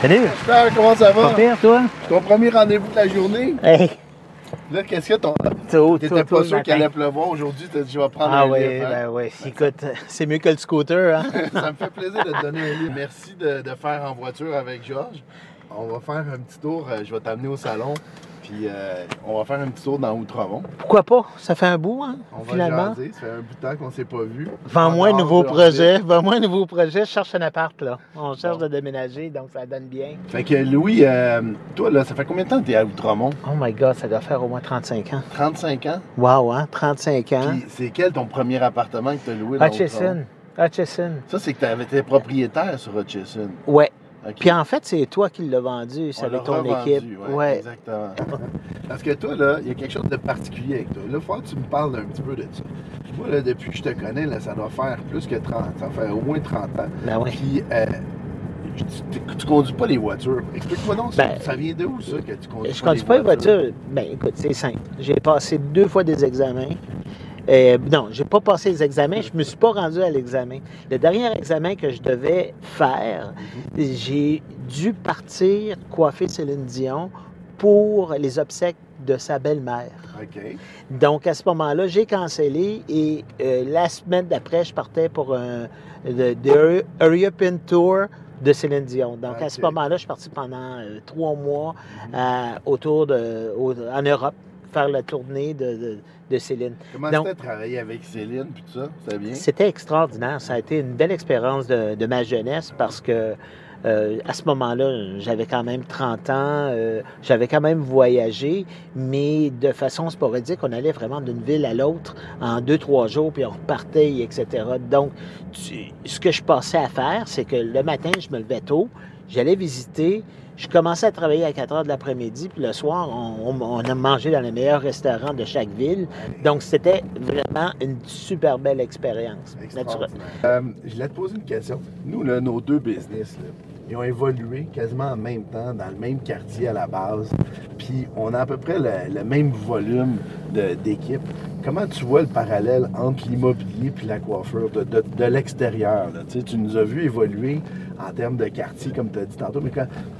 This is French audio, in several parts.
Salut! Super, comment ça va? Pas pire, toi? Ton premier rendez-vous de la journée? Hey! Là, qu'est-ce que ton. Tôt, T'étais pas sûr le qu'il allait matin. pleuvoir aujourd'hui, t'as dit je vais prendre Ah un oui, livre. Hein? ben oui. Écoute, c'est mieux que le scooter, hein? Ça me fait plaisir de te donner un livre. Merci de faire en voiture avec Georges. On va faire un petit tour, je vais t'amener au salon, puis on va faire un petit tour dans Outremont. Pourquoi pas? Ça fait un bout, hein? On va Finalement. jaser, ça fait un bout de temps qu'on s'est pas vu. Vends-moi un En nouveau dehors de projet. Vends-moi un nouveau projet. Je cherche un appart, là. On cherche Bon. de déménager, donc ça donne bien. Fait que Louis, toi, là, ça fait combien de temps que t'es à Outremont? Oh my God, ça doit faire au moins 35 ans. 35 ans? Wow, hein? 35 ans. Puis c'est quel ton premier appartement que t'as loué dans Outremont? Hutchison. Ça, c'est que t'avais été propriétaire sur Hutchison. Ouais. OK. Puis en fait, c'est toi qui l'as vendu, c'est On avec l'a ton revendu, équipe. ouais, exactement. Parce que toi, là, il y a quelque chose de particulier avec toi. Là, il faut que tu me parles un petit peu de ça. Moi, là, depuis que je te connais, là, ça doit faire plus que 30. Ça fait au moins 30 ans. Ben oui. Puis, tu conduis pas les voitures. Explique-moi donc, Ben, ça vient de où, ça, que tu conduis Je conduis pas les voitures. Ben écoute, c'est simple. J'ai passé 2 fois des examens. Non, j'ai pas passé les examens, je me suis pas rendu à l'examen. Le dernier examen que je devais faire, j'ai dû partir coiffer Céline Dion pour les obsèques de sa belle-mère. OK. Donc, à ce moment-là, j'ai cancellé et la semaine d'après, je partais pour le Hurry Up In Tour de Céline Dion. Donc, à ce moment-là, je suis parti pendant 3 mois en Europe, faire la tournée de Céline. Comment c'était de travailler avec Céline puis tout ça? C'était bien? C'était extraordinaire. Ça a été une belle expérience de ma jeunesse parce que à ce moment-là, j'avais quand même 30 ans, j'avais quand même voyagé, mais de façon sporadique, on allait vraiment d'une ville à l'autre en 2-3 jours, puis on repartait, etc. Donc, ce que je passais à faire, c'est que le matin, je me levais tôt, j'allais visiter, je commençais à travailler à 4 heures de l'après-midi, puis le soir, on a mangé dans les meilleurs restaurants de chaque ville. Donc, c'était vraiment une super belle expérience. Je voulais te poser une question. Nous, là, nos 2 business, là, ils ont évolué quasiment en même temps, dans le même quartier à la base. Puis, on a à peu près le même volume d'équipe. Comment tu vois le parallèle entre l'immobilier et la coiffure de l'extérieur? Tu nous as vu évoluer en termes de quartier, comme tu as dit tantôt, mais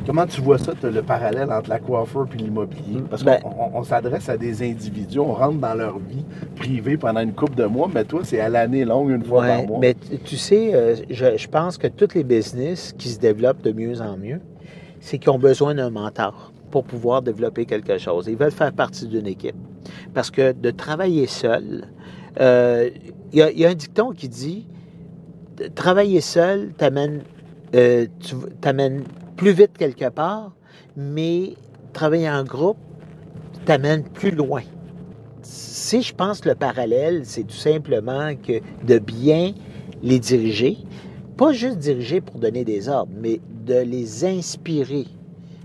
comment tu vois ça, le parallèle entre la coiffure et l'immobilier? Parce qu'on s'adresse à des individus, on rentre dans leur vie privée pendant une couple de mois, mais toi, c'est à l'année longue, une fois par mois. Mais tu sais, je pense que tous les business qui se développent de mieux en mieux, c'est qu'ils ont besoin d'un mentor pour pouvoir développer quelque chose. Ils veulent faire partie d'une équipe. Parce que de travailler seul, il y a un dicton qui dit « Travailler seul t'amène plus vite quelque part, mais travailler en groupe t'amène plus loin. » Si je pense que le parallèle, c'est tout simplement que de bien les diriger, pas juste diriger pour donner des ordres, mais de les inspirer.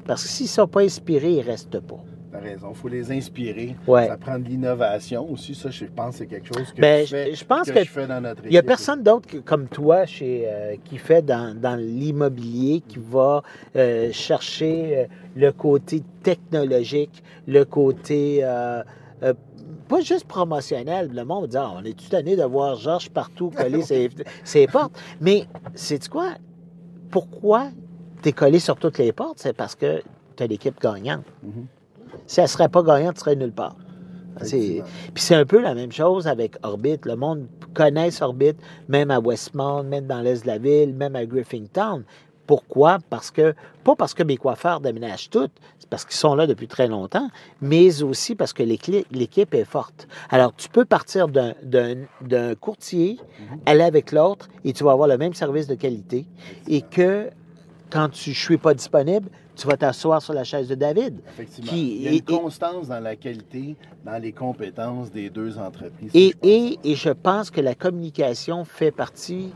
Parce que s'ils ne sont pas inspirés, ils ne restent pas. Tu as raison, il faut les inspirer. Ouais. Ça prend de l'innovation aussi. Ça, je pense que c'est quelque chose que je fais dans notre équipe. Il n'y a personne d'autre comme toi qui fait dans l'immobilier, qui va chercher le côté technologique, le côté pas juste promotionnel. Le monde dit on est tout année de voir Georges partout coller ses portes. Mais sais-tu quoi? Pourquoi tu es collé sur toutes les portes? C'est parce que tu as l'équipe gagnante. Si elle ne serait pas gagnante, tu serais nulle part. Puis c'est un peu la même chose avec Orbit. Le monde connaît Orbit, même à Westmount, même dans l'est de la ville, même à Griffintown. Pourquoi? Pas parce que mes coiffeurs déménagent toutes, c'est parce qu'ils sont là depuis très longtemps, mais aussi parce que l'équipe est forte. Alors, tu peux partir d'un courtier, aller avec l'autre, et tu vas avoir le même service de qualité. Et que quand je ne suis pas disponible, tu vas t'asseoir sur la chaise de David. Effectivement. Il y a une constance dans la qualité, dans les compétences des 2 entreprises. Et je pense que la communication fait partie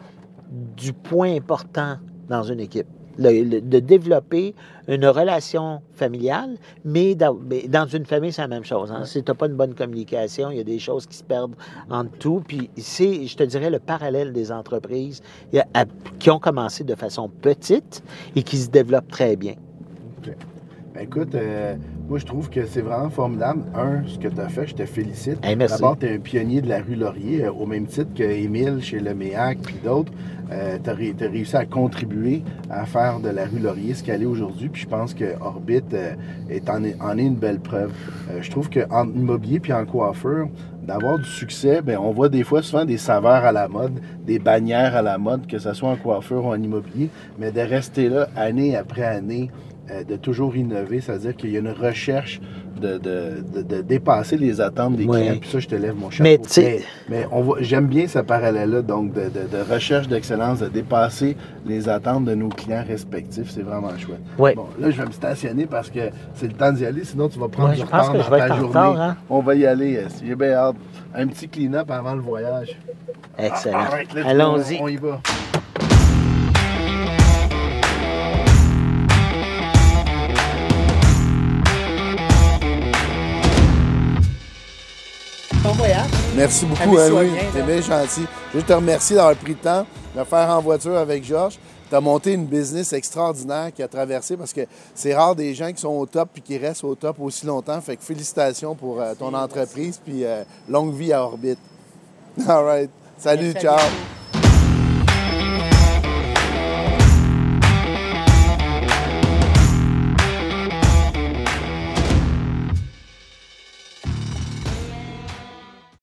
du point important dans une équipe. De développer une relation familiale, mais dans une famille, c'est la même chose. Hein? Si tu n'as pas une bonne communication, il y a des choses qui se perdent entre tout. Puis c'est, je te dirais, le parallèle des entreprises qui ont commencé de façon petite et qui se développent très bien. OK. Ben écoute, Moi, je trouve que c'est vraiment formidable. Ce que tu as fait, je te félicite. Hey, merci. D'abord, tu es un pionnier de la rue Laurier, au même titre qu'Émile chez Leméac puis d'autres. Tu as réussi à contribuer à faire de la rue Laurier ce qu'elle est aujourd'hui. Puis je pense que Orbit en est une belle preuve. Je trouve qu'en immobilier puis en coiffure, d'avoir du succès, bien, on voit des fois souvent des saveurs à la mode, des bannières à la mode, que ce soit en coiffure ou en immobilier, mais de rester là année après année, de toujours innover, c'est-à-dire qu'il y a une recherche de dépasser les attentes des clients. Puis ça, je te lève mon chapeau. Mais j'aime bien ce parallèle-là, donc de recherche d'excellence, de dépasser les attentes de nos clients respectifs. C'est vraiment chouette. Oui. Bon, là, je vais me stationner parce que c'est le temps d'y aller, sinon tu vas prendre du je pense retard que dans je vais ta être en journée. retard, hein? On va y aller. J'ai bien hâte. Un petit clean-up avant le voyage. Excellent. Right, allons-y. On y va. Bon voyage. Merci beaucoup, Louis. T'es bien gentil. Je te remercie d'avoir pris le temps de le faire en voiture avec Georges. Tu as monté une business extraordinaire qui a traversé parce que c'est rare des gens qui sont au top puis qui restent au top aussi longtemps. Fait que félicitations pour ton entreprise puis longue vie à Orbit. All right. Salut, ciao.